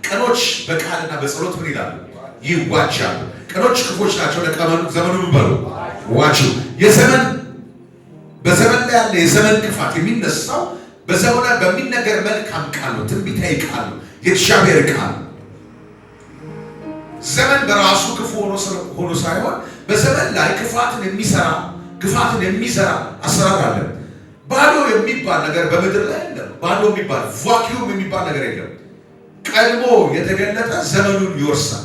ቀኖች በቃልና በጸሎት ምን ይላሉ? ይዋጃሉ። ቀኖች ክፎች ናቸው፣ ለቀመኑ ዘመኑ በሉ ዋጁ። በዘመን ላይ ያለ የዘመን ክፋት የሚነሳው በዘመኑ ላይ በሚነገር መልካም ቃል ነው፣ ትንቢታዊ ቃል ነው፣ የእግዚአብሔር ቃል። ዘመን በራሱ ክፉ ሆኖ ሳይሆን በዘመን ላይ ክፋትን የሚሰራ አሰራር አለ። ባዶ የሚባል ነገር በምድር ላይ የለም። ባዶ የሚባል ቫኪዩም የሚባል ነገር የለም። ቀድሞ የተገለጠ ዘመኑን ይወርሳል።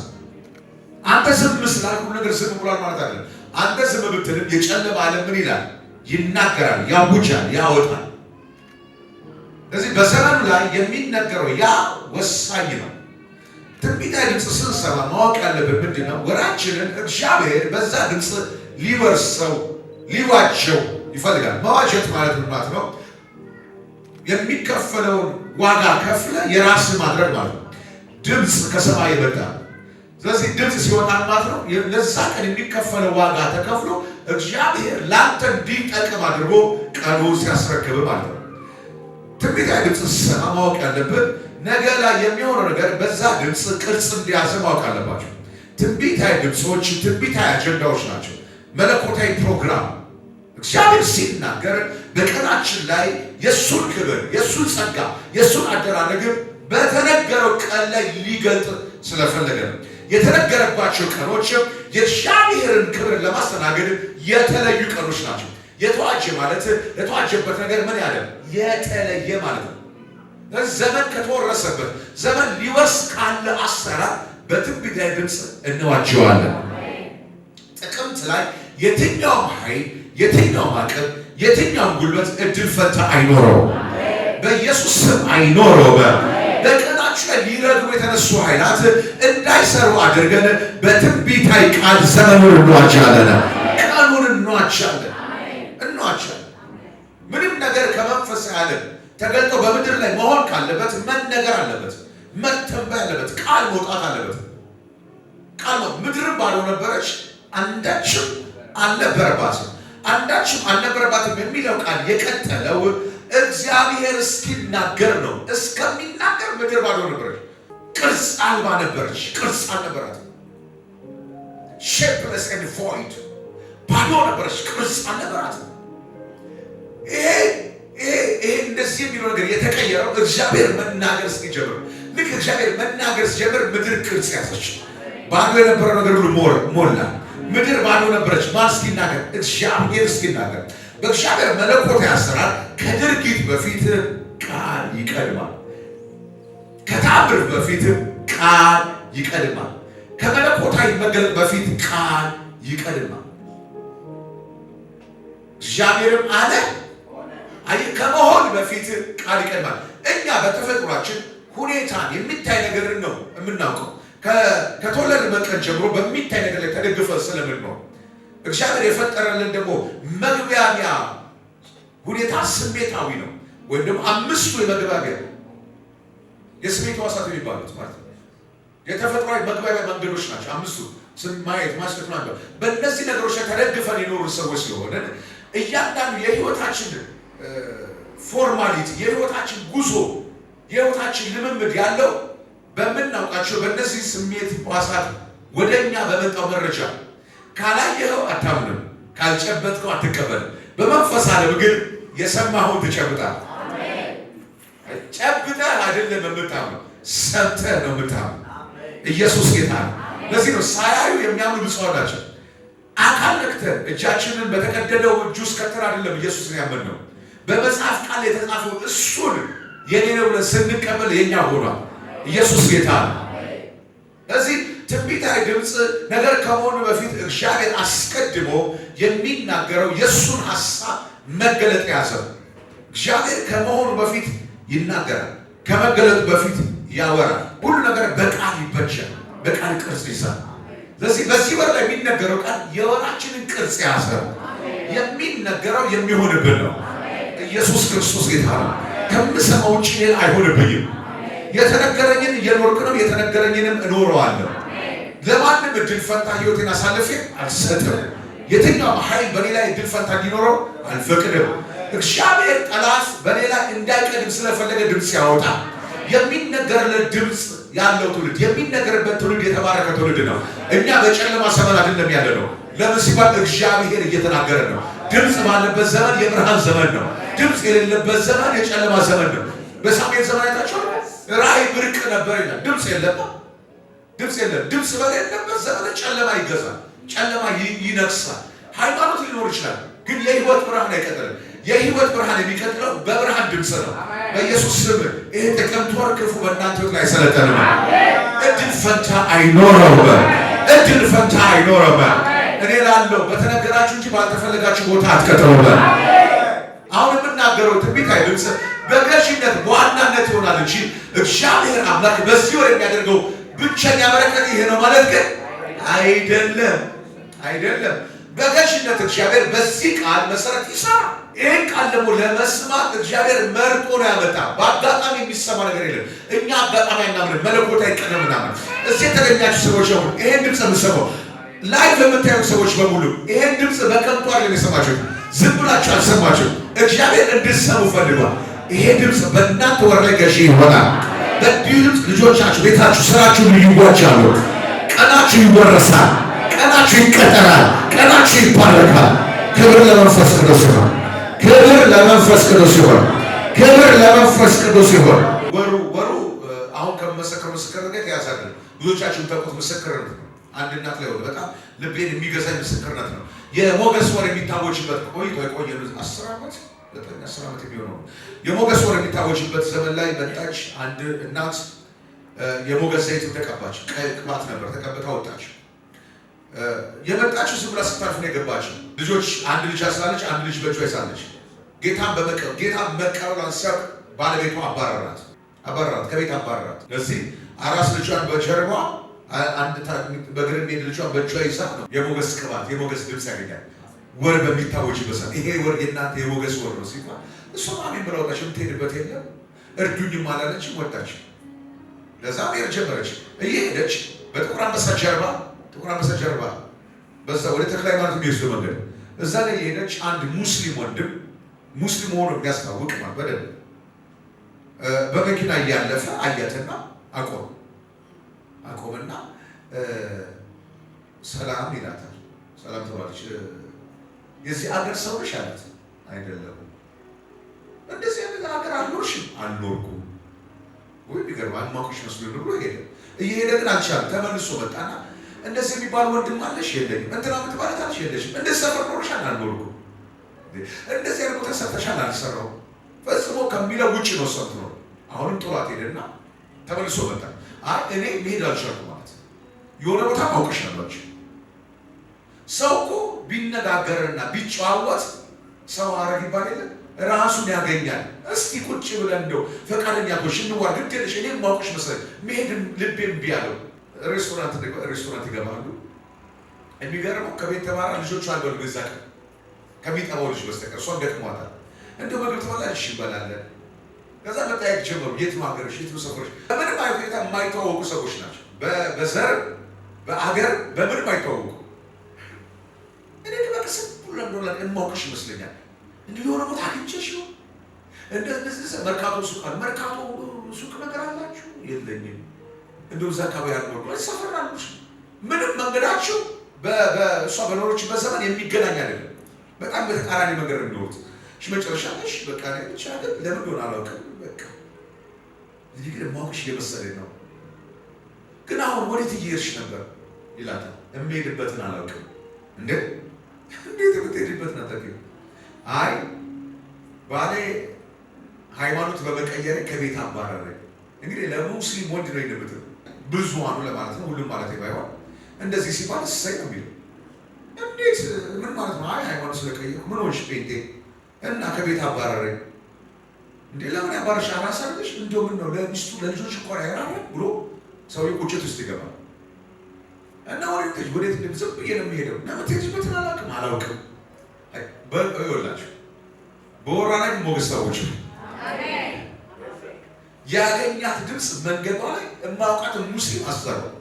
አንተ ዝም ስላልኩ ነገር ዝም ብሏል ማለት አይደለም። አንተ ዝም ብትልም የጨለማ ዓለም ምን ይላል? ይናገራል፣ ያውጃል፣ ያወጣል። ስለዚህ በዘመኑ ላይ የሚነገረው ያ ወሳኝ ነው። ትንቢታዊ ድምፅ ስንሰማ ማወቅ ያለብን ምንድን ነው? ወራችንን እግዚአብሔር በዛ ድምፅ ሊወርሰው ሊዋጀው ይፈልጋል። መዋጀት ማለት ምን ማለት ነው? የሚከፈለውን ዋጋ ከፍለ የራስ ማድረግ ማለት ነው። ድምፅ ከሰማይ ይመጣል። ስለዚህ ድምፅ ሲወጣ ማለት ነው ለዛ ቀን የሚከፈለው ዋጋ ተከፍሎ እግዚአብሔር ላንተ እንዲጠቅም አድርጎ ቀኑ ሲያስረክብ ማለት ነው። ትንቢታዊ ድምፅ ሲሰማ ማወቅ ያለብን ነገ ላይ የሚሆነው ነገር በዛ ድምፅ ቅርጽ እንዲያዝ ማወቅ አለባቸው። ትንቢታዊ ድምፆች ትንቢታዊ አጀንዳዎች ናቸው። መለኮታዊ ፕሮግራም እግዚአብሔር ሲናገር በቀናችን ላይ የእሱን ክብር፣ የእሱን ጸጋ፣ የእሱን አደራረግ በተነገረው ቀን ላይ ሊገልጥ ስለፈለገ ነው። የተነገረባቸው ቀኖች የእግዚአብሔርን ክብር ለማስተናገድ የተለዩ ቀኖች ናቸው። የተዋጀ ማለት የተዋጀበት ነገር ምን ያለ የተለየ ማለት ነው። ዘመን ከተወረሰበት ዘመን ሊወርስ ካለ አሰራር በትንቢታዊ ድምፅ እንዋጀዋለን። ጥቅምት ላይ የትኛውም ኃይል፣ የትኛውም አቅም፣ የትኛውም ጉልበት እድል ፈንታ አይኖረውም። በኢየሱስ ስም አይኖረውም። በቀናችሁ ላይ ሊረዱ የተነሱ ኃይላት እንዳይሰሩ አድርገን በትንቢታዊ ቃል ዘመኑን እንዋጃለን፣ ቀኑን እንዋጃለን። ምንም ነገር ከመንፈስ ዓለም ተገልጦ በምድር ላይ መሆን ካለበት መነገር አለበት፣ መተንበይ አለበት፣ ቃል መውጣት አለበት። ቃል ምድር ባዶ ነበረች፣ አንዳችም አልነበረባትም የሚለው ቃል የቀጠለው እግዚአብሔር እስኪናገር ነው። እስከሚናገር ምድር ባዶ ነበረች፣ ቅርጽ አልባ ነበረች፣ ቅርጽ አልነበራትም። ሼፕለስ ኤንድ ቮይድ ባዶ ነበረች፣ ቅርጽ አልነበራትም። ይሄ እንደዚህ የሚለው ነገር የተቀየረው እግዚአብሔር መናገር እስኪጀምር። ልክ እግዚአብሔር መናገር ሲጀምር ምድር ቅርጽ ያዘች። ባዶ የነበረው ነገር ሁሉ ሞላ። ምድር ባዶ ነበረች። ማን እስኪናገር? እግዚአብሔር እስኪናገር። በእግዚአብሔር መለኮታዊ አሰራር ከድርጊት በፊት ቃል ይቀድማል። ከተአምር በፊት ቃል ይቀድማል። ከመለኮታዊ መገለጥ በፊት ቃል ይቀድማል። እግዚአብሔርም አለ ከመሆን በፊት ቃል ይቀድማል። እኛ በተፈጥሯችን ሁኔታን የሚታይ ነገርን ነው የምናውቀው። ከተወለድን ቀን ጀምሮ በሚታይ ነገር ላይ ተደግፈን ስለምንኖር እግዚአብሔር የፈጠረልን ደግሞ መግባቢያ ሁኔታ ስሜታዊ ነው። ወይም ደግሞ አምስቱ የመግባቢያ የስሜት ሕዋሳት የሚባሉት ማለት ነው የተፈጥሯዊ መግባቢያ መንገዶች ናቸው። አምስቱ ማየት፣ ማሽተት ማለት በእነዚህ ነገሮች ላይ ተደግፈን የኖሩ ሰዎች ስለሆነ እያንዳንዱ የህይወታችን ፎርማሊቲ፣ የህይወታችን ጉዞ፣ የህይወታችን ልምምድ ያለው በምናውቃቸው በእነዚህ ስሜት ሕዋሳት ወደኛ በመጣው መረጃ። ካላየኸው አታምንም፣ ካልጨበጥከው አትቀበልም። በመንፈስ ዓለም ግን የሰማኸውን ትጨብጣለህ። ጨብጠህ አይደለም የምታምነው፣ ሰምተህ ነው የምታምነው። ኢየሱስ ጌታ ነው። ለዚህ ነው ሳያዩ የሚያምኑ ብፁዓን ናቸው። አካል ነክተን እጃችንን በተቀደደው እጁ ውስጥ ከተን አይደለም ኢየሱስን ያመንነው። በመጽሐፍ ቃል የተጻፈው እሱን የኔ ነው ብለን ስንቀበል የኛ ሆኗል። ኢየሱስ ጌታ ነው። ለዚህ ትንቢታዊ ድምፅ ነገር ከመሆኑ በፊት እግዚአብሔር አስቀድሞ የሚናገረው የእሱን ሐሳብ መገለጥ ያዘው። እግዚአብሔር ከመሆኑ በፊት ይናገራል፣ ከመገለጡ በፊት ያወራል። ሁሉ ነገር በቃል ይበጃል፣ በቃል ቅርጽ ይዛል። ስለዚህ በዚህ በር ላይ የሚነገረው ቃል የወራችንን ቅርጽ ያዘ። የሚነገረው የሚሆንብን ነው። ኢየሱስ ክርስቶስ ጌታ ነው። ከምሰማው ውጭ ሌላ አይሆንብኝም። የተነገረኝን እየኖርኩ ነው፣ የተነገረኝንም እኖረዋለሁ። ለማንም እድል ፈንታ ህይወቴን አሳልፌ አልሰጥም። የትኛውም ኃይል በኔ ላይ እድል ፈንታ እንዲኖረው አልፈቅድም። እግዚአብሔር ጠላት በኔ ላይ እንዳይቀድም ስለፈለገ ድምፅ ያወጣ። የሚነገርለት ድምፅ ያለው ትውልድ የሚነገርበት ትውልድ የተባረከ ትውልድ ነው። እኛ በጨለማ ዘመን አይደለም ያለ ነው። ለምን ሲባል እግዚአብሔር እየተናገረ ነው። ድምፅ ባለበት ዘመን የብርሃን ዘመን ነው። ድምፅ የሌለበት ዘመን የጨለማ ዘመን ነው። በሳሙኤል ዘመን አይታችሁ ራእይ ብርቅ ነበር ይላል። ድምፅ የለም። ድምፅ በሌለበት ዘመን ጨለማ ይገዛል፣ ጨለማ ይነግሳል። ሃይማኖት ሊኖር ይችላል፣ ግን የህይወት ብርሃን አይቀጥልም። የህይወት ብርሃን የሚቀጥለው በብርሃን ድምፅ ነው። በኢየሱስ ስም ይሄ ጥቅምት ወር ክፉ በእናንተ ላይ አይሰለጠንም። እድል ፈንታ አይኖረውም። እኔ ላለው በተነገራችሁ እንጂ ባልተፈለጋችሁ ቦታ አትቀጥሩም። አሁን የምናገረው ትንቢት ድምፅ በገዥነት በዋናነት ይሆናል እንጂ እግዚአብሔር አምላክ በዚህ ወር የሚያደርገው ብቸኛ በረከት ይሄ ነው ማለት ግን አይደለም። በገዥነት እግዚአብሔር በዚህ ቃል መሰረት ይሰራል። ይህን ቃል ደግሞ ለመስማት እግዚአብሔር መርጦ ነው ያመጣ። በአጋጣሚ የሚሰማ ነገር የለም። እኛ አጋጣሚ አናምንም፣ መለኮት አይቀርም ምናምን። እዚህ የተገኛችሁ ሰዎች ሁሉ ይሄን ድምፅ የምትሰማው ላይቭ የምታዩ ሰዎች በሙሉ ይሄን ድምፅ በከንቱ አይደለም የሰማችሁት፣ ዝም ብላችሁ አልሰማችሁም። እግዚአብሔር እንድትሰሙ ፈልጓል። ይሄ ድምፅ በእናንተ ወር ላይ ገዢ ይሆናል። በዚህ ድምፅ ልጆቻችሁ፣ ቤታችሁ፣ ስራችሁ ይዋጃሉ። ቀናችሁ ይወረሳል። ቀናችሁ ይቀጠራል። ቀናችሁ ይባረካል። ክብር ለመንፈስ ቅዱስ ይሁን። ወሩ አሁን ከመሰከር ምስክርነት ያዛል። ብዙዎቻችሁን ተቆጥ ምስክርነት ነው። አንድ እናት ላይ በጣም ልቤን የሚገዛኝ ምስክርነት ነው። የሞገስ ወር የሚታወጅበት ቆየ 10 ዓመት የሚሆነው የሞገስ ወር የሚታወጅበት ዘመን ላይ መጣች አንድ እናት። የሞገስ ዘይት ተቀባች። ቀይ ቅባት ነበር ተቀብታ ወጣች። የመጣችው ዝም ብላ ስታልፍ ነው የገባችው። ልጆች አንድ ልጅ አስላለች፣ አንድ ልጅ በእጇ ይዛለች። ጌታን መቀበሏን ሲያውቅ ባለቤቷ አባረራት፣ ከቤት አባረራት። ለዚህ አራስ ልጇን በጀርባ በግርም ሄድ ልጇን በእጇ ይዛ ነው የሞገስ ቅባት የሞገስ ድምፅ ያገኛል። ወር በሚታወጅበት ሰዓት ይሄ ወር የእናንተ የሞገስ ወር ነው ሲባል እሷ አሜን ብላ ወጣች። የምትሄድበት የለም እርዱኝም አላለችም፣ ወጣች። ለዛ ሄድ ጀመረች። እየሄደች በጥቁር አንበሳ ጀርባ በዛ ወደ ተክለ ሃይማኖት የሚወስደው መንገድ እዛ ላይ የሄደች አንድ ሙስሊም ወንድም ሙስሊም ሆኖ የሚያስታውቅ ማለት በደንብ በመኪና እያለፈ አያትና አቆምና ሰላም ይላታል። ሰላም ተባለች። የዚህ አገር ሰው ነሽ አላት። አይደለም። እንደዚህ አይነት አገር አልኖርሽም? አልኖርኩም። ወይ ቢገርም አልማኩሽ መስሎኝ ብሎ ሄደ። እየሄደ ግን አልቻለም። ተመልሶ መጣና እንደዚህ የሚባል ወንድም አለሽ? የለኝም። እንትና የምትባላት አለሽ? የለሽም። እንደዚህ ሰፈር ኖርሻል? አልኖርኩም። እንደዚህ አይነት ቦታ ሰርተሻል? አልሰራሁም። ፈጽሞ ከሚለው ውጭ ነው ሰምቶ ነው። አሁንም ጥሏት ሄደና ተመልሶ መጣ። አይ እኔ መሄድ አልቻልኩም ማለት የሆነ ቦታ አውቅሻለሁ። ሰው እኮ ቢነጋገርና ቢጨዋወት ሰው አረግ ይባል የለ ራሱን ያገኛል። እስቲ ቁጭ ብለን እንደው ፈቃደኛ ኮሽ እንዋር ግድ የለሽ እኔ ማውቅሽ መሰለኝ መሄድ ልቤም ቢያለው ሬስቶራንት ይገባሉ። የሚገርመው ከቤት ተማራ ልጆቹ አልበሉ በዛ ቀን ከሚጠባው ልጅ በስተቀር እሷን ደክሟታል። እንደው ምግብ ትበላለሽ ይበላለን። ከዛ መጠያየቅ ጀመሩ። የት ነው ሀገርሽ? የት ነው ሰፈርሽ? በምንም አይነት ሁኔታ የማይተዋወቁ ሰዎች ናቸው። በዘር በአገር በምንም አይተዋወቁ። እኔ በቅስም ሁሉ የማውቅሽ ይመስለኛል። እንዲህ የሆነ ቦታ አግኝቼሽ ነው እንደዚህ መርካቶ ሱቅ አለ። መርካቶ ሱቅ ነገር አላችሁ? የለኝም። እንደው እዛ አካባቢ ያልኖር ሰፈር አሉሽ? ምንም መንገዳችሁ በእሷ በኖሮችበት ዘመን የሚገናኝ አይደለም። በጣም በተቃራኒ መንገድ ነው የሚኖሩት። መጨረሻ ነሽ በቃ ላይ ብቻ አይደል? ለምን እንደሆነ አላውቅም። በቃ እዚህ ግን ማውቅሽ እየመሰለኝ ነው። ግን አሁን ወዴት እየሄድሽ ነበር ይላታል። የምሄድበትን አላውቅም። እንዴት የምትሄድበትን አታውቂም? አይ ባሌ ሃይማኖት በመቀየር ከቤት አባረረኝ። እንግዲህ ለሙስሊም ወንድ ነው የምትለው ብዙሃኑ ለማለት ነው፣ ሁሉም ማለት ባይሆን እንደዚህ ሲባል እሰይ ነው የሚለው። እንዴት ምን ማለት ነው? አይ ሃይማኖት ስለቀየርኩ ምን ሆንሽ ጴንጤ እና ከቤት አባረረኝ። እንዴ ለምን ያባረሽ? አላሳለሽ እንደው ምን ነው ለሚስቱ ለልጆች እንኳን ያራራ ብሎ ሰውዬው ቁጭት ውስጥ ይገባል። እና ወዴት ዝም ብዬ ነው የሚሄደው እና የምትሄጂበትን አላውቅም። ይኸውላችሁ በወራ ላይ ሞገስ ታወች ያገኛት ድምፅ መንገዷ ላይ የማውቃት ሙስሊም አሰረው።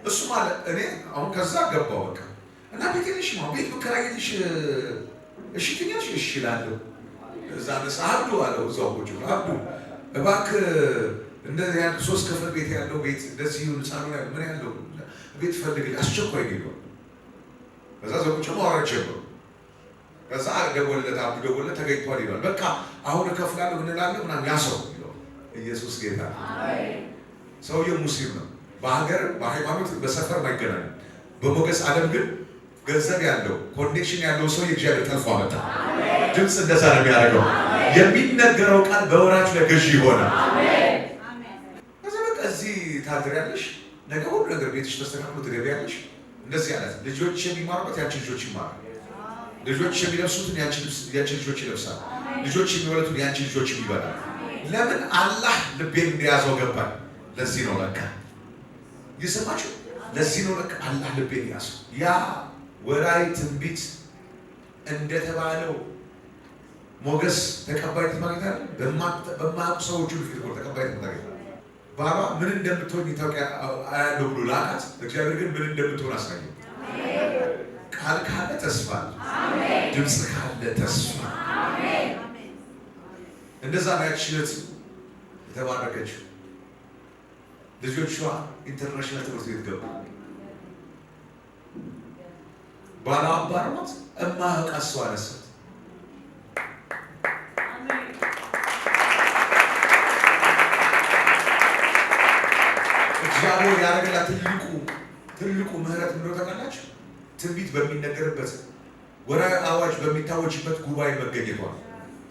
እሱ ማለት እኔ አሁን ከዛ ገባው በቃ እና ቤትሽ ነው ቤት ብከራይልሽ እሺ ትኛሽ? እሺ እላለሁ። እዛ ነሳ አብዱ አለው እዛው ቁጭ ብሎ አብዱ እባክህ እንደዚህ ያለ 3 ክፍል ቤት ያለው ቤት እንደዚህ ይሁን ሳሎን ያለው ምን ያለው ቤት ፈልግልኝ አስቸኳይ ቢሉ ከዛ ዘቁጭ ማውራት ጀመሩ። ከዛ ደወለለት ደወለለት ተገኝቷል ይላል። በቃ አሁን እከፍላለሁ እንላለን ምናምን ያሰው ይላል። ኢየሱስ ጌታ አሜን። ሰውየው ሙስሊም ነው። በሀገር በሃይማኖት በሰፈር ማይገናኝ በሞገስ ዓለም ግን ገንዘብ ያለው ኮኔክሽን ያለው ሰው የእግዚአብሔር ተልፎ አመጣ። ድምፅ እንደዛ ነው የሚያደርገው። የሚነገረው ቃል በወራች ላይ ገዢ ይሆናል። አሜን አሜን። ከዛ በቃ እዚህ ታድሪያለሽ፣ ነገ ሁሉ ነገር ቤትሽ ተስተካክሎ ትገቢያለሽ። እንደዚህ ያላት ልጆች የሚማሩበት ያንቺ ልጆች ይማራሉ። ልጆች የሚለብሱትን ያንቺ ልጆች ይለብሳሉ። ልጆች የሚበሉትን ያንቺ ልጆች ይበላሉ። ለምን አላህ ልቤን እንደያዘው ገባኝ። ለዚህ ነው ለካ ይሰማችሁ። ለዚህ ነው ለካ አላህ ልቤን ያዘው። ያ ወራይ ትንቢት እንደተባለው ሞገስ ተቀባይነት ማግኘት አይደል? በማያውቁ ሰዎች ሁሉ ፊት ተቀባይነት ማግኘት ባባ ምን እንደምትሆን አያለው ብሎ ላካት። እግዚአብሔር ግን ምን እንደምትሆን አሳየው። ቃል ካለ ተስፋ፣ ድምፅ ካለ ተስፋ። እንደዛ ነው ያችነት የተባረከችው። ልጆቿ ኢንተርናሽናል ትምህርት ቤት ገቡ። ባላ አባርማት እማያውቃት ሰው አነሳት። እግዚአብሔር ያደረገላት ትልቁ ምህረት ምንድነው ታውቃላችሁ? ትንቢት በሚነገርበት ወራዊ አዋጅ በሚታወጅበት ጉባኤ መገኘቷ።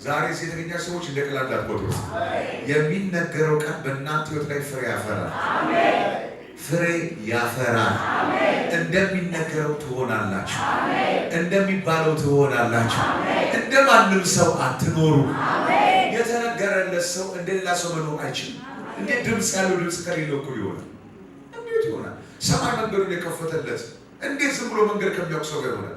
ዛሬ ሴተኛ ሰዎች እንደ ቀላል እንዳትቆጥሩት። የሚነገረው ቃል በእናንተ ሕይወት ላይ ፍሬ ያፈራል። ፍሬ ያፈራል። እንደሚነገረው ትሆናላችሁ። እንደሚባለው ትሆናላችሁ። እንደማንም ሰው አትኖሩ። የተነገረለት ሰው እንደሌላ ሰው መኖር አይችልም። እንዴት ድምፅ ያለው ድምፅ ከሌለው እኩል ይሆናል? እንዴት ይሆናል? ሰማይ መንገዱን የከፈተለት እንዴት ዝም ብሎ መንገድ ከሚያውቅ ሰው ጋር ይሆናል?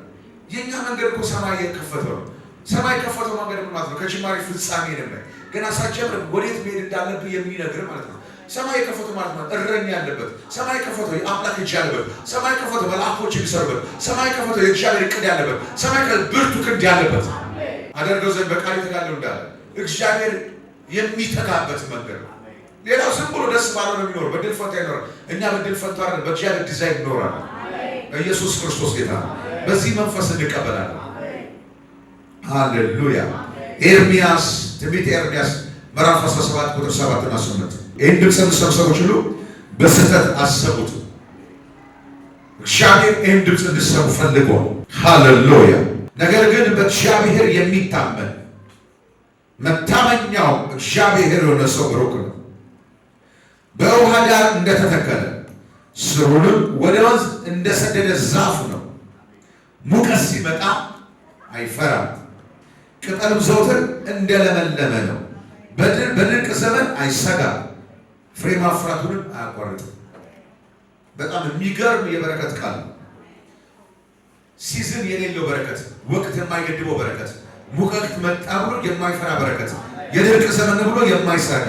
የኛ መንገድ እኮ ሰማይ የከፈተው ነው። ሰማይ የከፈተው መንገድ ማለት ነው ከጅማሬ ፍጻሜ ነው። ገና ሳትጀምር ወዴት መሄድ እንዳለብህ የሚነግር ማለት ነው። ሰማይ የከፈተው ማለት ነው እረኛ ያለበት፣ ሰማይ የከፈተው የአምላክ እጅ ያለበት፣ ሰማይ የከፈተው መልአኮች የሚሰሩበት፣ ሰማይ የከፈተው የእግዚአብሔር እቅድ ያለበት፣ ሰማይ ብርቱ ክንድ ያለበት አደርገው ዘንድ በቃል የተጋለው እንዳለ እግዚአብሔር የሚተጋበት መንገድ ነው። ሌላው ዝም ብሎ ደስ ባለው ነው የሚኖር። በድል ፈንታ ይኖራል። እኛ በድል ፈንታ አይደለም በእግዚአብሔር ዲዛይን ይኖራል። ኢየሱስ ክርስቶስ ጌታ። በዚህ መንፈስ እንቀበላለን። ሃሌሉያ። ኤርሚያስ ትንቢተ ኤርሚያስ ምዕራፍ 17 ቁጥር 7 እና 8 ይህን ድምፅ የምትሰሙ ሰዎች ሁሉ በስህተት አሰቡት። እግዚአብሔር ይህን ድምፅ እንድትሰሙ ፈልጓል። ሃሌሉያ። ነገር ግን በእግዚአብሔር የሚታመን መታመኛው እግዚአብሔር የሆነ ሰው ብሩክ ነው። በውሃ ዳር እንደተተከለ ስሩንም ወደ ወንዝ እንደሰደደ ዛፍ ነው። ሙቀት ሲመጣ አይፈራም፣ ቅጠሉም ዘውትር እንደለመለመ ነው። በድርቅ ዘመን አይሰጋም፣ ፍሬ ማፍራቱንም አያቋርጥም። በጣም የሚገርም የበረከት ቃል ነው። ሲዝን የሌለው በረከት፣ ወቅት የማይገድበው በረከት፣ ሙቀት መጣ ብሎ የማይፈራ በረከት፣ የድርቅ ዘመን ብሎ የማይሰጋ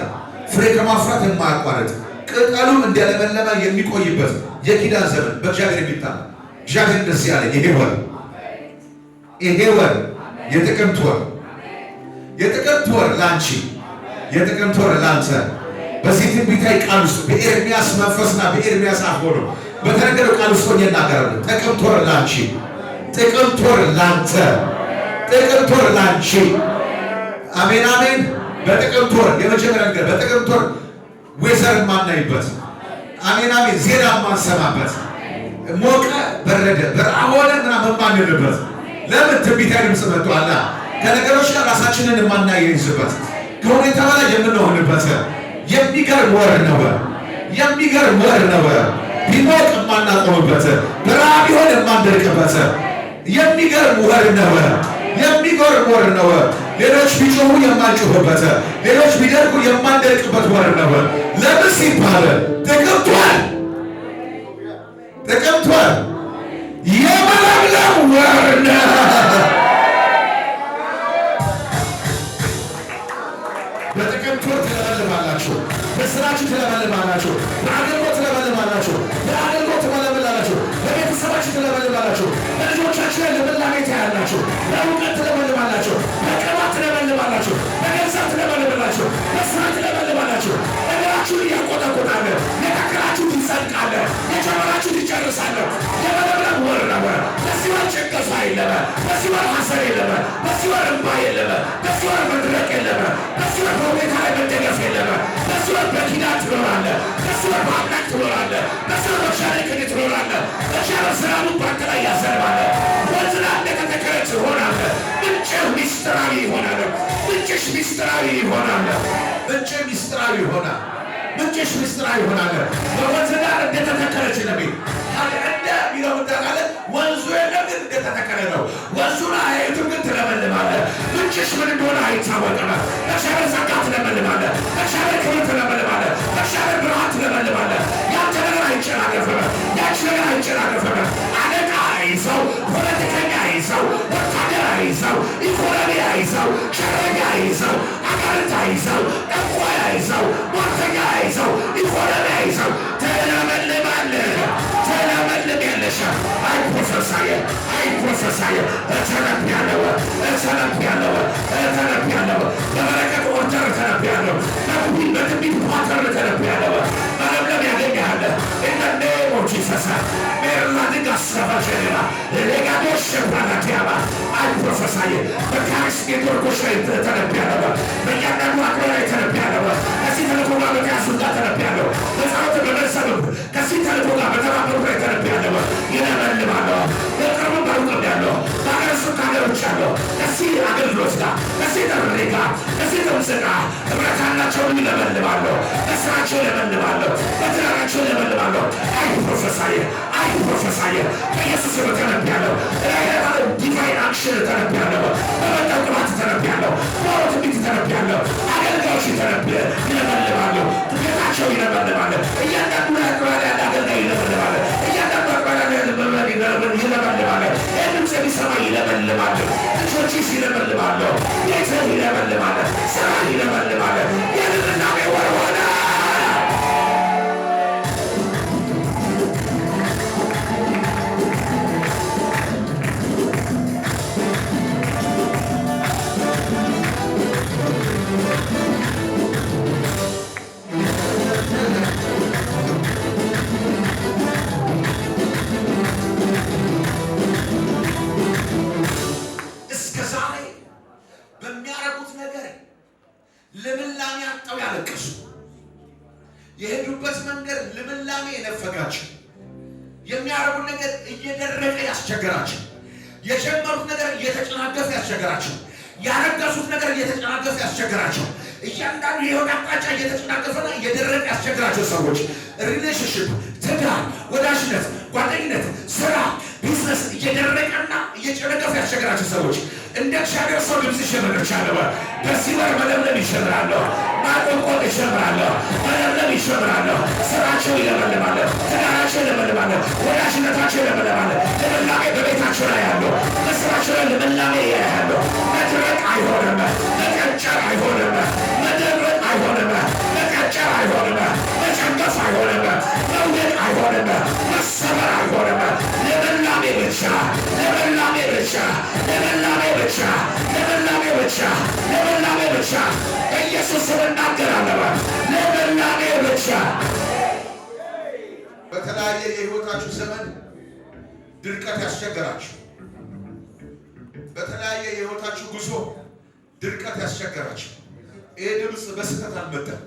ፍሬ ከማፍራት የማያቋርጥ ቅጠሉም እንደለመለመ የሚቆይበት የኪዳን ዘመን በእግዚአብሔር የሚታመን እግዚአብሔር እንደዚህ ያለ ይሄ ወር የጥቅምት ወር ለአንቺ፣ የጥቅምት ወር ለአንተ በዚህ ትንቢታዊ ቃል ውስጥ በኤርሚያስ መንፈስና በኤርሚያስ አፍ ሆኖ በተነገረው ቃል ውስጥ ሆኜ እናገራለሁ። ጥቅምት ወር ለአንቺ፣ ጥቅምት ወር ለአንተ፣ ጥቅምት ወር ለአንቺ። አሜን አሜን። በጥቅምት ወር የመጀመሪያ ነገር በጥቅምት ወር ዌዘር ማናይበት፣ አሜን አሜን፣ ዜና ማንሰማበት፣ ሞቀ በረደ በረሃ ሆነ ምናምን ማንልበት። ለምን? ትንቢታዊ ድምፅ መጥቷል። ከነገሮች ጋር ራሳችንን የማናያይዝበት፣ ከሁኔታ በላይ የምንሆንበት የሚገርም ወር ነው። የሚገርም ወር ነው። ቢሞቅ የማናቆምበት፣ በረሃ ቢሆን የማንደርቅበት የሚገርም ወር ነው። የሚገርም ወር ነው። ሌሎች ቢጮሁ የማንጮህበት፣ ሌሎች ቢደርቁ የማንደርቅበት ወር ነው። ለምን ሲባል ጥቅምት ወር የመለምለም ወር ነው። በጥቅምት ወር ትለመልማላችሁ፣ በስራችሁ ትለመልማላችሁ፣ በአገልግሎት ትለመልማላችሁ፣ በአገልግሎት ትለመልማላችሁ፣ በቤተሰባችሁ ትለመልማላችሁ፣ በልጆቻችሁ ላይ ልምላሜ ታያላችሁ፣ በእውቀት ትለመልማላችሁ፣ በቅባት ትለመልማላችሁ፣ በገንዘብ ትለመልማላችሁ፣ በስራ ትለመልማላችሁ። ሚስጥራዊ ይሆናል። ምንጭ ሚስጥራዊ ይሆናል። ምንጭሽ ሚስጥራዊ ይሆናል። በወንዝ ዳር እንደተተከለች ነቢይ እንደ ሚለው እንዳለ ወንዙ የለም ግን እንደተተከለ ነው። ወንዙን አያዩትም ግን ትለመልማለህ። ምንጭሽ ምን እንደሆነ አይታወቅም። በእግዚአብሔር ጸጋ ትለመልማለህ። በእግዚአብሔር ክብር ትለመልማለህ። በእግዚአብሔር ብርሃን ትለመልማለህ። ያንተ ነገር አይጨናገፍም። ያንቺ ነገር አይጨናገፍም። አለቃ አይዘው፣ ፖለቲከኛ አይዘው፣ ወታደር አይዘው፣ ኢኮኖሚ አይዘው፣ ሸረኛ አይዘው፣ አጋንንት አይዘው፣ ጠንቋይ አይዘው፣ ሟርተኛ አይዘው፣ ኢኮኖሚ አይዘው። ትለመልማለህ። ትለመልሚያለሽ። አይ ፕሮፌሳዬ፣ አይ ፕሮፌሳዬ እተነብያለሁ፣ እተነብያለሁ፣ እተነብያለሁ። በበረከት ኦርደር እተነብያለሁ። በትንቢት ፓተርን እተነብያለሁ። መለምለም ያገኛል። In the name of Jesus. I prophesy. The Christ get your question to the piano. The young man who are to the piano. I see the program of Yasuka to the piano. Let's out of the lesson. Casita the program of the operator to the piano. You never know. The Karabaru piano. Nagasukano channel. The sea Adelrosta. The sea of Riga. The sea of Sega. The Ratana Choli level the Mando. The Sacho level the Mando. The Taracho level the Mando. I prophesy. I prophesy. Jesus is going to piano. I have a divine action to the piano. I don't go to the piano. No to be to the piano. I don't go to the piano. You never live on. To get that show, you never live on. You never live on. You never live on. You never live on. You never live on. And say somebody you never live on. The church is you never live on. Yes, you never live on. Somebody you never live on. You never live on. ልምላሜ አጣው ያለቅሱ የሄዱበት መንገድ ልምላሜ የነፈጋቸው የሚያረጉት ነገር እየደረቀ ያስቸገራቸው የጀመሩት ነገር እየተጨናገፈ ያስቸገራቸው ያረጋሱት ነገር እየተጨናገፈ ያስቸገራቸው እያንዳንዱ የሆነ አቅጣጫ እየተጨናገፈና እየደረቀ ያስቸገራቸው ሰዎች ሪሌሽንሺፕ፣ ትዳር፣ ወዳጅነት፣ ጓደኝነት፣ ስራ፣ ቢዝነስ እየደረቀና እየጨነገፈ ያስቸገራቸው ሰዎች እንደ እግዚአብሔር ሰው ድምፅ ይሸመርቻለሁ። በዚህ ወር መለምለም ይሸምራሉ፣ ማቆቆጥ ይሸምራሉ፣ መለምለም ይሸምራሉ። ስራቸው ይለመልማል፣ ትዳራቸው ይለመልማል፣ ወዳጅነታቸው ይለመልማል። ልምላሜ በቤታቸው ላይ ያለው በስራቸው ላይ ልምላሜ ያያሉ። መድረቅ አይሆንም፣ መቀጨር አይሆንም፣ መደረቅ አይሆንም፣ መቀጨር አይሆንም፣ መጨንገፍ አይሆንም፣ መውደቅ አይሆንም፣ መሰበር አይሆንም። ልምላሜ ብቻ፣ ልምላሜ ብቻ፣ ልምላሜ ብቻ፣ ልምላሜ ብቻ፣ ልምላሜ ብቻ። ኢየሱስ እናገራለሁ። ልምላሜ ብቻ። በተለያየ የህይወታችሁ ዘመን ድርቀት ያስቸገራችሁ፣ በተለያየ የህይወታችሁ ጉዞ ድርቀት ያስቸገራችሁ፣ ይህ ድምፅ በስህተት አልመጣም።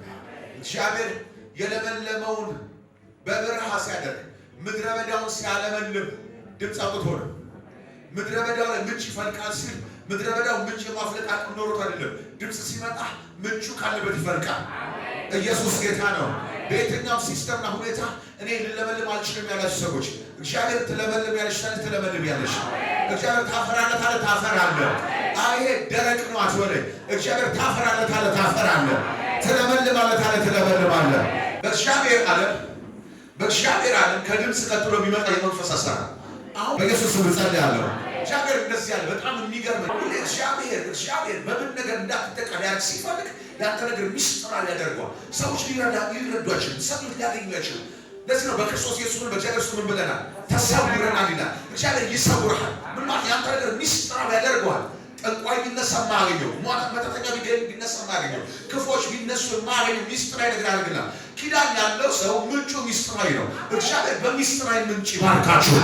እግዚአብሔር የለመለመውን በበረሃ ሲያደርግ ምድረ በዳውን ሲያለመልም ድምፅ አውጥቶ ነው። ምድረ በዳው ላይ ምንጭ ይፈልቃል ሲል ምድረ በዳው ምንጭ የማፍለቅ አቅም ኖሮት አይደለም። ድምፅ ሲመጣ ምንጩ ካለበት ይፈልቃል። ኢየሱስ ጌታ ነው። በየትኛውም ሲስተምና ሁኔታ እኔ ልለመልም አልችልም ያላችሁ ሰዎች እግዚአብሔር ትለመልም ያለሽ ትለመልም ያለሽ እግዚአብሔር ታፈራለህ አለ ታፈራለህ። አይ ደረቅ ነው አትበለኝ። እግዚአብሔር ታፈራለህ አለ ታፈራለህ። ትለመልማለህ አለ ትለመልማለህ። በእግዚአብሔር ዓለም ከድምፅ ቀጥሎ የሚመጣ የመንፈስ አሰራር አሁን በኢየሱስ ስም ጸልያለሁ። እግዚአብሔር እንደዚህ ያለ በጣም የሚገርም እግዚአብሔር በምን ነገር እንዳትጠቃ ያርግ ሲፈልግ ያንተ ነገር ሚስጥራዊ ያደርገዋል። ሰዎች ሊረዷቸው ሰዎች ሊያገኟቸው። ለዚህ ነው በክርስቶስ ኢየሱስ በእግዚአብሔር ስም ብለናል ተሰውረናል ይላል። እግዚአብሔር ይሰውርሃል። ምን ማለት ያንተ ነገር ሚስጥራዊ ያደርገዋል። ጠንቋይ ቢነሳ ማገኘው፣ መተተኛ ቢነሳ ማገኘው፣ ክፎች ቢነሱ ማገኘው ሚስጥራዊ ነገር ያደርግልሃል። ኪዳን ያለው ሰው ምንጩ ሚስጥራዊ ነው። እግዚአብሔር በሚስጥራዊ ምንጭ ይባርካችሁ።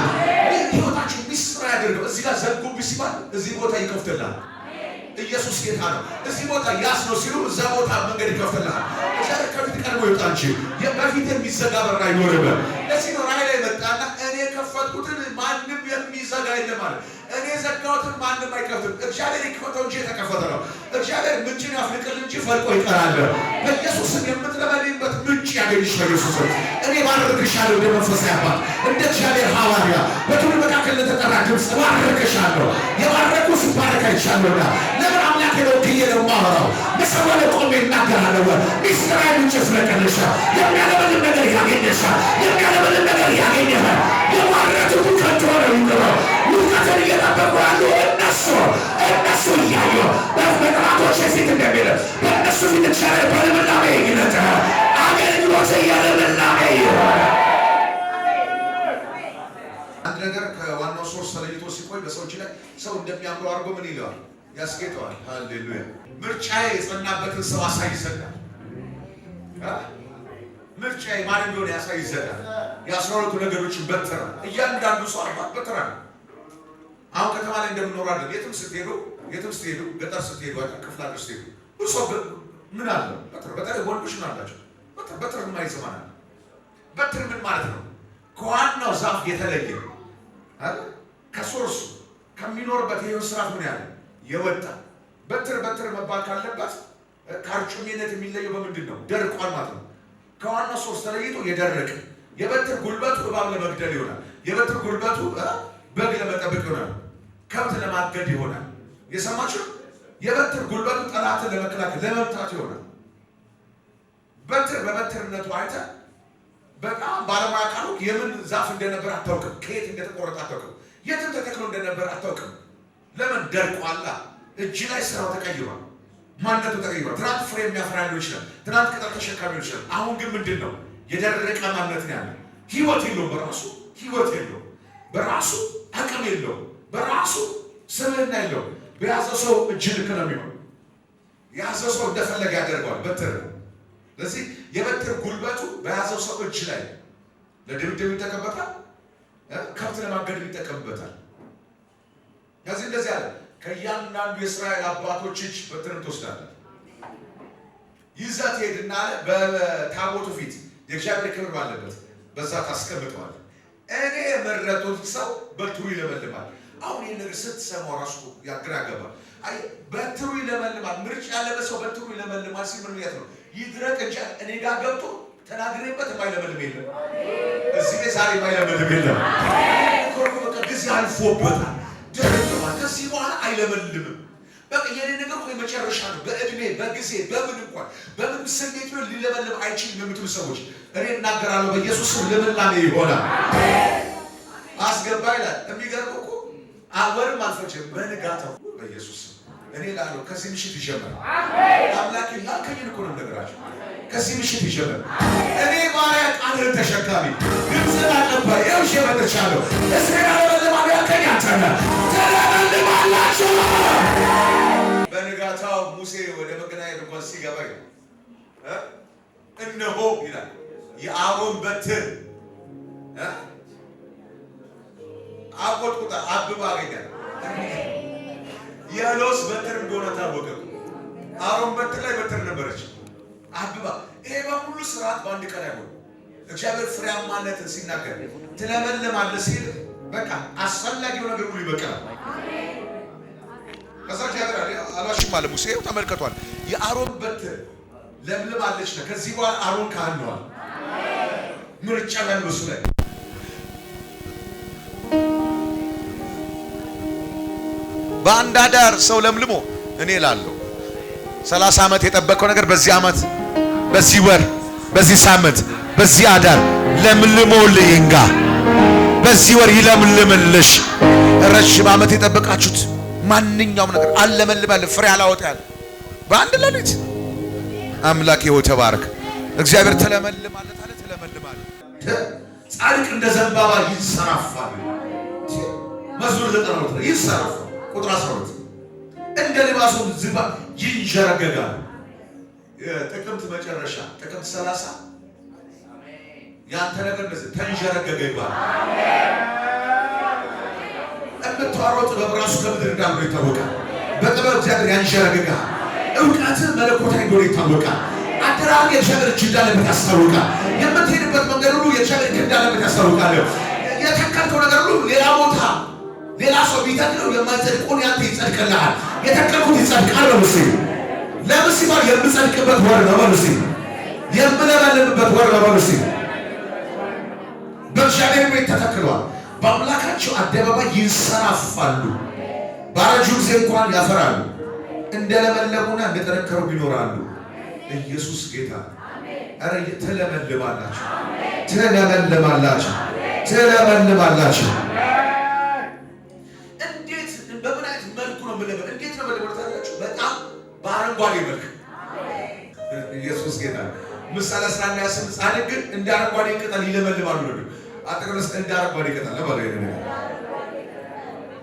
ህይወታችሁ ሚስጥራዊ ያደርገው። እዚህ ጋር ዘጉብኝ ሲባል እዚህ ቦታ ይከፍትልሃል። ኢየሱስ ጌታ ነው። እዚህ ቦታ ያስ ነው ሲሉ እዛ ቦታ መንገድ ይከፍትልሃል። እግዚአብሔር ከፊት ቀድሞ ይወጣ እንጂ በፊት የሚዘጋ በር አይኖርም። ለዚህ ነው ራእይ ላይ መጣና እኔ ከፈትኩትን ማንም የሚዘጋ የለም አለ። እኔ የዘጋሁትን ማንም አይከፍትም። እግዚአብሔር ይክፈተው እንጂ የተከፈተ ነው። እግዚአብሔር ምንጭን ያፍልቅል እንጂ ፈልቆ ይቀራል። በኢየሱስም የምትለመልበት ምንጭ ያገኝሽ በኢየሱስ እኔ ባርክሻለሁ። እንደ መንፈሳዊ አባት እንደ እግዚአብሔር ሐዋርያ በትውልድ መካከል ለተጠራ ድምፅ ባርክሻለሁ። የባረኩ ሲባረክ አይቻለሁና ለምን አምላክ ነው ብዬ ነው የማወራው። በሰማይ ቆሜ እናገራለሁ። ሚስጥራዊ ምንጭ ፍለቅልሻ የሚያለመልም ነገር ያገኘሻል። የሚያለመልም ነገር ያገኘሃል። የባረኩት ከቶ ነው ይኖረው ሙቀትን እየጠበቁ ያሉ እነሱ እያዩ በጠላቶች ፊት እንደሚል በእነሱ ፊት እግዚአብሔር በልምላሜ ይነጥራል። አገልግሎት የልምላሜ ይሆናል። አንድ ነገር ከዋናው ሶርስ ተለይቶ ሲቆይ በሰዎች ላይ ሰው እንደሚያምረው አድርጎ ምን ይለዋል? ያስጌጠዋል። ሃሌሉያ። ምርጫዬ የጸናበትን ሰው አሳይ ይሰጣል። ምርጫዬ ማን እንደሆነ ያሳይ ይሰጣል። የ12ቱ ነገሮችን በትራ እያንዳንዱ ሰው አባት በትራ ነው። አሁን ከተማ ላይ እንደምንኖራለን። የትም ስትሄዱ ገጠር ስትሄዱ ክፍለ ሀገር ስትሄዱ ብዙ ሰው ምን አለ? በትር ወንዶች ምን አላቸው? በትር የማይዘማናል። በትር ምን ማለት ነው? ከዋናው ዛፍ የተለየ ከሶርሱ ከሚኖርበት የህይወት ስርዓት ምን ያለ የወጣ በትር መባል ካለበት ከአርጩሜነት የሚለየው በምንድን ነው? ደርቋል ማለት ነው። ከዋናው ሶርስ ተለይቶ የደረቀ የበትር ጉልበቱ እባብ ለመግደል ይሆናል። የበትር ጉልበቱ በግ ለመጠበቅ ይሆናል። ከብት ለማገድ ይሆናል። የሰማችሁ? የበትር ጉልበቱ ጠላትን ለመከላከል ለመምታት ይሆናል። በትር በበትርነቱ አይተህ በጣም ባለሙያ ካሉ የምን ዛፍ እንደነበር አታውቅም። ከየት እንደተቆረጠ አታውቅም። የትም ተተክሎ እንደነበር አታውቅም። ለምን? ደርቋላ። እጅ ላይ ስራው ተቀይሯል። ማንነቱ ተቀይሯል። ትናንት ፍሬ የሚያፈራ ሊሆን ይችላል። ትናንት ቅጠል ተሸካሚ ሊሆን ይችላል። አሁን ግን ምንድን ነው? የደረቀ ማንነት ነው ያለ። ህይወት የለውም። በራሱ ህይወት የለውም። በራሱ አቅም የለውም። በራሱ ስብዕና የለውም። በያዘው ሰው እጅ ልክ ነው የሚሆን። የያዘው ሰው እንደፈለገ ያደርገዋል። በትር ስለዚህ የበትር ጉልበቱ በያዘው ሰው እጅ ላይ ለድብድብ ይጠቀምበታል። ከብት ለማገድ ይጠቀምበታል። ከዚህ እንደዚህ አለ። ከእያንዳንዱ የእስራኤል አባቶች እጅ በትርን ትወስዳለህ። ይዘህ ትሄድና በታቦቱ ፊት የእግዚአብሔር ክብር ባለበት በዛ ታስቀምጠዋለህ። እኔ የመረጡት ሰው በትሩ ይለመልማል። አሁን ይህ ነገር ስትሰማው ራሱ ያገራገባል። አይ በትሩ ይለመልማል። ምርጫ ያለበ ሰው በትሩ ይለመልማል ሲል ምን ማለት ነው? ይድረቅ እንጂ እኔ ጋር ገብቶ ተናግሬበት የማይለመልም የለም። እዚህ ላይ ዛሬ የማይለመልም የለም። በቃ ጊዜ አልፎበታል። ደረቀዋል። ከዚህ በኋላ አይለመልምም። በቃ የኔ ነገር እኮ የመጨረሻ ነው። በእድሜ በጊዜ በምን እንኳን በምን ስሜት ነው ሊለመልም አይችልም የምትሉ ሰዎች እኔ እናገራለሁ በኢየሱስም ልምላሜ ይሆናል። አስገባ ይላል። የሚገርም እኮ ወርም አልፈጀም። በንጋታው በኢየሱስም እኔ ላለው ከዚህ ምሽት ይጀምራል። አምላክ ላልከኝን እኮ ነው ነገራቸው። ከዚህ ምሽት ይጀምራል። እኔ ባሪያ ቃልህን ተሸካሚ ግብፅን አቀባይ ይውሽ መጥቻለሁ። እስራኤል ለማለ ያከኝ አንተና ተለመልማላችሁ። በንጋታው ሙሴ ወደ መገናኛ ድንኳን ሲገባ እነሆ ይላል የአሮን በትር አቆጥቁጣ አብባ አገኛል። የሎስ በትር እንደሆነ ታወቀ። አሮን በትር ላይ በትር ነበረች አብባ። ይሄ በሙሉ ስርዓት በአንድ ቀን አይሆንም። እግዚአብሔር ፍሬያማነትን ሲናገር ትለመልማለህ ሲል በቃ አስፈላጊው ነገር ሁሉ ይበቃል። ከዛ እግዚአብሔር አላሽም አለ ሙሴ ተመልከቷል። የአሮን በትር ለምልማለች ነው። ከዚህ በኋላ አሮን ካህን ነው። ምርጫ ያለው እሱ ላይ በአንድ አዳር ሰው ለምልሞ እኔ እላለሁ 30 ዓመት የጠበቀው ነገር በዚህ ዓመት፣ በዚህ ወር፣ በዚህ ሳምንት፣ በዚህ አዳር ለምልሞልህ ይንጋ። በዚህ ወር ይለምልምልሽ። ረጅም ዓመት የጠበቃችሁት ማንኛውም ነገር አለመልማል፣ ፍሬ አላወጣል በአንድ ሌሊት። አምላክ ይሁን ተባረክ። እግዚአብሔር ተለመልማለት አለ። ተለመልማለ። ጻድቅ እንደ ዘንባባ ይንሰራፋል። መዝሙር 92 ይንሰራፋል። ቁጥር 12 እንደ ልባሱ ዝባ ይንዠረገጋል። የጥቅምት መጨረሻ ጥቅምት 30 ያንተ ነገር እንደዚህ ተንዠረገገ ይባላል። እምትዋሮጥ በራሱ ከምድር እንዳለው ይታወቃል። በጥበብ እግዚአብሔር ያንዠረገጋል። እውቀትህ መለኮታዊ እንደሆነ ይታወቃል። አደራረግ የእግዚአብሔር እጅ እንዳለበት ያስታውቃል። የምትሄድበት መንገድ ሁሉ የእግዚአብሔር እጅ እንዳለበት ያስታውቃል። የተከልከው ነገር ሁሉ ሌላ ቦታ ሌላ ሰው ቢተክለው የማይጸድቀውን ያንተ ይጸድቅልሃል። የተከልኩት ይጸድቃል በሉ እስኪ። ለምን ሲባል የምጸድቅበት ወር ነው በሉ እስኪ። የምለመልምበት ወር ነው በሉ እስኪ። በእግዚአብሔር ቤት ተተክለዋል። በአምላካቸው አደባባይ ይንሰራፋሉ። ባረጁ ጊዜ እንኳን ያፈራሉ። እንደለመለሙና እንደጠነከሩ ይኖራሉ። ኢየሱስ ጌታ። አረ ትለመልማላችሁ፣ ትለመልማላችሁ፣ ትለመልማላችሁ። እንዴት በምን አይነት መልኩ ነው የምለመልመው? እንዴት ነው የምለመልመው? በጣም በአረንጓዴ መልክ። ኢየሱስ ጌታ። ምሳሌ 11:28 ጻድቅ ግን እንደ አረንጓዴ ቅጠል ይለመልማሉ ነው። አጠቅለስ እንደ አረንጓዴ ቅጠል ነው ማለት ነው።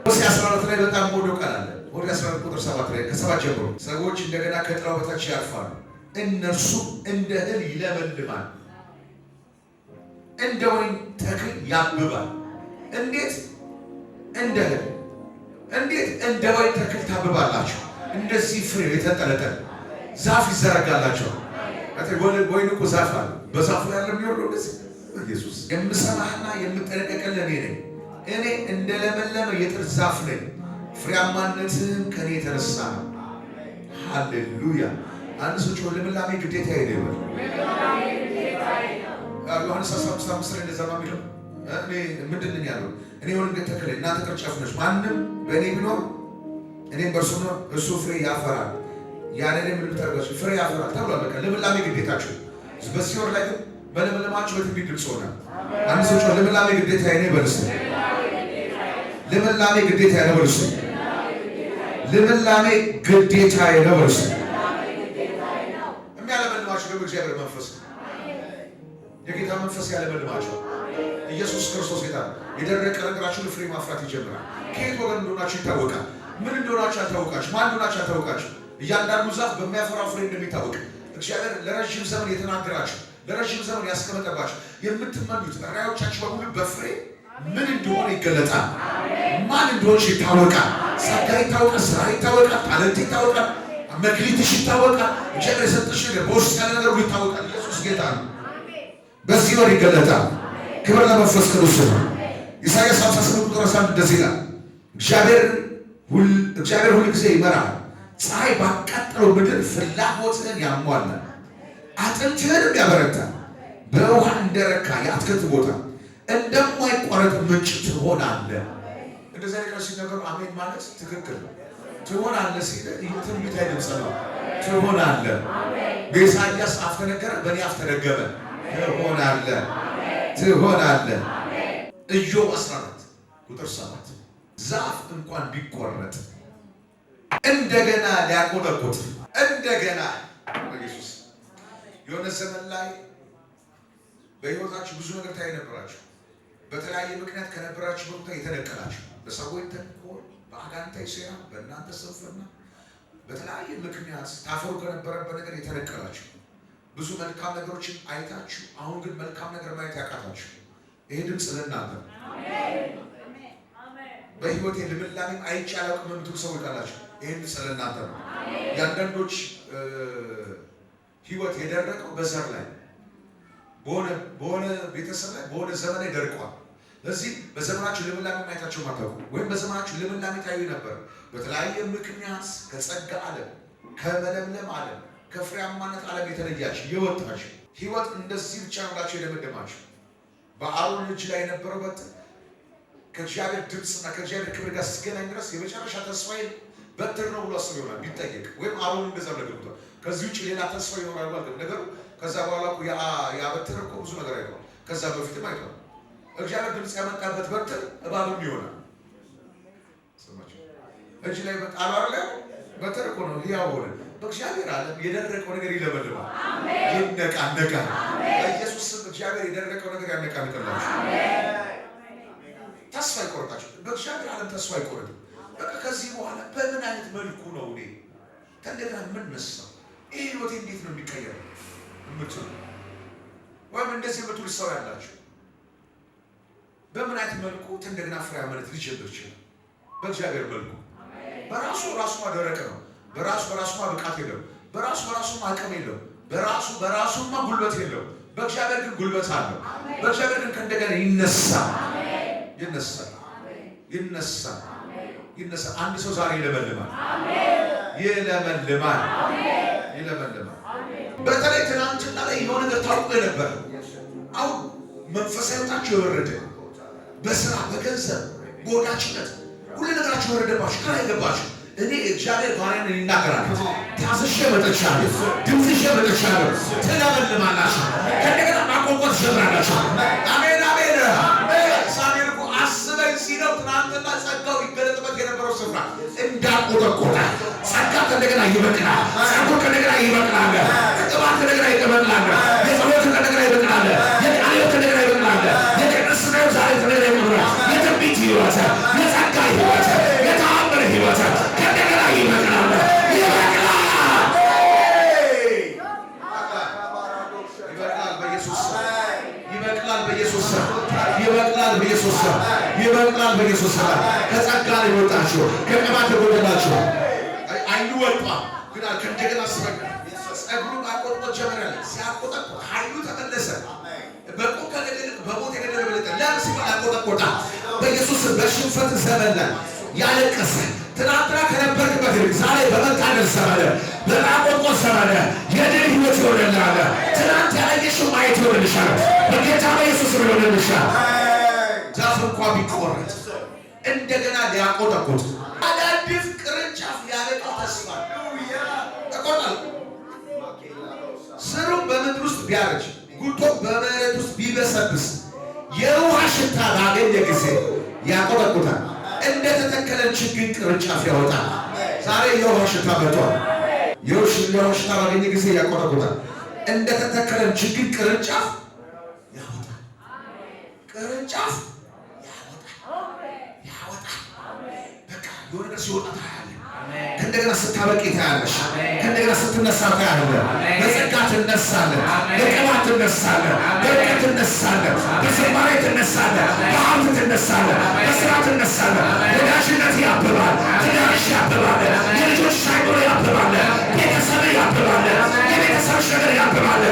ሆሴዕ 12 ላይ በጣም ሞዶ ቃል አለ። ሆሴዕ 12 ቁጥር 7 ላይ ከ7 ጀምሮ ሰዎች እንደገና ከጥላው በታች ያርፋሉ፣ እነርሱ እንደ እህል ይለመልማል፣ እንደ ወይን ተክል ያብባል። እንዴት እንደ እህል እንዴት እንደ ወይን ተክል ታብባላችሁ? እንደዚህ ፍሬ የተንጠለጠለ ዛፍ ይዘረጋላችኋል። ወይን እኮ ዛፍ አለ። በዛፉ ያለ የሚወርደው እንደዚህ ኢየሱስ የምሰማህና የምጠነቀቅልህ እኔ ነኝ። እኔ እንደለመለመ የጥድ ዛፍ ነኝ። ፍሬያማነትህም ከኔ የተነሳ ነው። ሃሌሉያ። አንድ ሰው ጮህ ልምላሜ ግዴታ ይደበል። ዮሐንስ 15:5 ላይ እንደዛ ነው የሚለው። እኔ ምንድን ነኝ ያለው? እኔ ወንጌል ተክል እናንተ ቅርንጫፍ ነች። ማንም በእኔ ቢኖር እኔም በእርሱ ነው፣ እሱ ፍሬ ያፈራል። ያለ እኔ ምን ብታደርጋችሁ ፍሬ ያፈራል ተብሏል። በቃ ልምላሜ ግዴታችሁ። በዚህ ወር ላይ ግን በልምላማችሁ በትንቢት ድምፅ ሆነ። አንድ ሰው ጮህ ልምላሜ ግዴታ ይኔ በልስ ልምላሜ ግዴታ ነው በልስ ልምላሜ ግዴታ ነው በልስ የሚያለመልማችሁ ደግሞ እግዚአብሔር መንፈስ ነው። የጌታ መንፈስ ያለመልማችሁ። ኢየሱስ ክርስቶስ ጌታ ነው። የደረቀ ነገራችሁን ፍሬ ማፍራት ይጀምራል። ከየት ወገን እንደሆናችሁ ይታወቃል። ምን እንደሆናችሁ አልታወቃችሁ፣ ማን እንደሆናችሁ አልታወቃችሁ። እያንዳንዱ ዛፍ በሚያፈራው ፍሬ እንደሚታወቅ እግዚአብሔር ለረጅም ዘመን የተናገራችሁ፣ ለረጅም ዘመን ያስቀመጠባችሁ የምትመኙት ራእዮቻችሁ በሙሉ በፍሬ ምን እንደሆነ ይገለጣል። ማን እንደሆነች ይታወቃል። ጸጋ ይታወቃል፣ ስራ ይታወቃል፣ ታለንት ይታወቃል፣ መክሊትሽ ይታወቃል። እግዚአብሔር የሰጠሽ ነገር በውስጥ ያለ ነገር ይታወቃል። ኢየሱስ ጌታ ነው። በዚህ ወር ይገለጣል። ክብር ለመንፈስ ቅዱስ ነው። ኢሳይያስ 58 ቁጥር 1 እንደዚህ ይላል፣ እግዚአብሔር ሁል ጊዜ ይመራል፣ ፀሐይ ባቃጠለው ምድር ፍላጎትህን ያሟላል፣ አጥንትህንም ያበረታል። በውሃ እንደረካ የአትክልት ቦታ እንደማይቋረጥ ምንጭ ትሆናለህ። እንደዚህ አይነት ቃል ሲነገሩ አሜን ማለት ትክክል ነው። ትሆናለህ ሲል ትንቢት አይደለም፣ ነው። ትሆናለህ። በኢሳይያስ አፍ ተነገረ፣ በእኔ አፍ ተደገመ። ትሆናለህ፣ ትሆናለህ። ኢዮብ 14 ቁጥር 7 ዛፍ እንኳን ቢቆረጥ እንደገና ሊያቆጠቁጥ እንደገና ኢየሱስ የሆነ ዘመን ላይ በሕይወታችሁ ብዙ ነገር ታይ ነበራችሁ። በተለያየ ምክንያት ከነበራችሁ ቦታ የተነቀላችሁ በሰዎች ተንኮል፣ በአጋንንታዊ ሴራ፣ በእናንተ ስንፍና በተለያየ ምክንያት ታፈሩ ከነበረበት ነገር የተነቀላችሁ ብዙ መልካም ነገሮችን አይታችሁ አሁን ግን መልካም ነገር ማየት ያቃታችሁ ይሄ ድምፅ ለእናንተ ነው። በሕይወቴ ልምላሜም አይቼ አላውቅም የምትሉ ሰዎች ካላችሁ ይሄ ድምፅ ለእናንተ ነው። የአንዳንዶች ሕይወት የደረቀው በዘር ላይ በሆነ ቤተሰብ ላይ በሆነ ዘመን ላይ ደርቋል። ለዚህ በዘመናችሁ ልምላሜ ማየታችሁ ማታውቁ ወይም በዘመናችሁ ልምላሜ ታዩ ነበር። በተለያየ ምክንያት ከጸጋ ዓለም ከመለምለም ዓለም ከፍሬያማነት ዓለም የተለያችሁ የወጣችሁ ሕይወት እንደዚህ ብቻ ብላችሁ የደመደማችሁ በአሮን እጅ ላይ የነበረው በትር ከእግዚአብሔር ድምፅና ከእግዚአብሔር ክብር ጋር እስኪገናኝ ድረስ የመጨረሻ ተስፋዬ በትር ነው ብሎ አስብ ይሆናል ቢጠየቅ፣ ወይም አሮን እንደዛ ለገብቷል። ከዚህ ውጭ ሌላ ተስፋ ይኖራል ማለት ነገሩ። ከዛ በኋላ እኮ ያ በትር እኮ ብዙ ነገር አይቷል። ከዛ በፊትም አይቷል። እግዚአብሔር ድምፅ ያመጣበት በትር እባብም ይሆናል። ሰማችሁ? እጅ ላይ በጣሉ አይደለ? በትር እኮ ነው ሕያው ሆነ። በእግዚአብሔር ዓለም የደረቀው ነገር ይለመልማል፣ ይነቃነቃል። በኢየሱስ ስም እግዚአብሔር የደረቀው ነገር ያነቃንቅላችሁ። ተስፋ ይቆርጣችሁ። በእግዚአብሔር ዓለም ተስፋ አይቆርጥም። በቃ ከዚህ በኋላ በምን አይነት መልኩ ነው እኔ እንደገና ምን ነሳው ይሄ ህይወቴ እንዴት ነው የሚቀየረው የምትሉ ወይም እንደዚህ የምትሉ ሰው ያላችሁ በምን አይነት መልኩ እንደገና ፍሬያማነት ሊጀምር ይችላል? በእግዚአብሔር መልኩ በራሱ ደረቀ ነው። በራሱ ብቃት የለው። በራሱ አቅም የለው። በራሱ ጉልበት የለው። በእግዚአብሔር ግን ጉልበት አለው። በእግዚአብሔር ግን ከእንደገና ይነሳል። ይነሳል። ይነሳል። አንድ ሰው ዛሬ ይለመልማል። ይለመልማል። ይለመልማል። በተለይ ትናንትና ላይ የሆነ ነገር ታውቆ ነበር። አሁን መንፈሳዊ ሕይወታችሁ የወረደ በስራ በገንዘብ በወዳጅነት ሁሉ ነገራችሁ የወረደባችሁ ከላይ ገባችሁ። እኔ እግዚአብሔር ባሪያን ይናገራል። ታዝዤ መጥቻለሁ፣ ድምፅዤ መጥቻለሁ። ትለመልማላችሁ፣ ከእንደገና ማቆቆት ትጀምራላችሁ። አሜን አሜን። ሳሙኤል እኮ አስበኝ ሲለው ትናንትና ጸጋው ይገለጥበት የነበረው ስፍራ እንዳቆጠቆጠ ጸጋ ከእንደገና ይበቅላል። ጸጉር ከእንደገና ይበቅላል። ቅባት ከእንደገና ይበቅላል። የጸሎት ከእንደገና ይበቅላል። የቃል ከእንደገና ይበቅላል። የቅድስና ዛሬ ከእንደገና ይበቅላል። የትንቢት ሕይወት፣ የጸጋ ሕይወት፣ የተአምር ሕይወት ከእንደገና ይበቅላል። ይበቅላል። ይበቅላል በኢየሱስ ስም። ይበቅላል በኢየሱስ ስም። ይበቅላል በኢየሱስ ስም። ይበቅላል በኢየሱስ ስም። ከጸጋ ላይ ወጣችሁ፣ ከቅባት ጎደላችሁ። አይኑ ወጣ ግን ከእንደገና አስበጋ ጸጉሩ ማቆጥቆጥ ጀመረ። ሲያቆጠቆጥ ኃይሉ ተመለሰ። በቁም ከገደል በሞት የገደለ በለጠ። ለምን ሲባል አቆጠቆጣ። በኢየሱስ በሽንፈት ዘመን ላይ ያለቀሰ ትናንትና ከነበርክበት ዛሬ በመታደል ዘመን በማቆጥቆጥ ዘመን የድል ሕይወት ይሆንልሃል። ትናንት ያላየሽው ማየት ይሆንልሻል። በጌታ በኢየሱስ ይሆንልሻል። ዛፍ እንኳ ቢቆረጥ እንደገና ሊያቆጠቁጥ አዳዲስ ቅርንጫፍ ሊያበቃ ተስፋ ተቆጣል። ስሩ በምድር ውስጥ ቢያረጅ ጉቶ በመሬት ውስጥ ቢበሰብስ የውሃ ሽታ ባገኘ ጊዜ ያቆጠቁጣል። እንደተተከለ ችግኝ ቅርንጫፍ ያወጣል። ዛሬ የውሃ ሽታ መጥቷል። የውሃ ሽታ ባገኘ ጊዜ ያቆጠቁጣል። እንደተተከለ ችግኝ ቅርንጫፍ ያወጣል። ቅርንጫፍ በቃ የሆነ ነገር ሲወጣ ታያለህ። ከእንደገና ስታበቂ ታያለሽ። ከእንደገና ስትነሳ ታያለህ። በጸጋ ትነሳለህ፣ በቅባት ትነሳለህ፣ በእውቀት ትነሳለህ፣ በዝማሬ ትነሳለህ፣ በሀብት ትነሳለህ፣ በስራ ትነሳለህ። ወዳጅነት ያብባል፣ ትዳርሽ ያብባል፣ የልጆች አይምሮ ያብባል፣ ቤተሰብ ያብባል፣ የቤተሰብሽ ነገር ያብባል።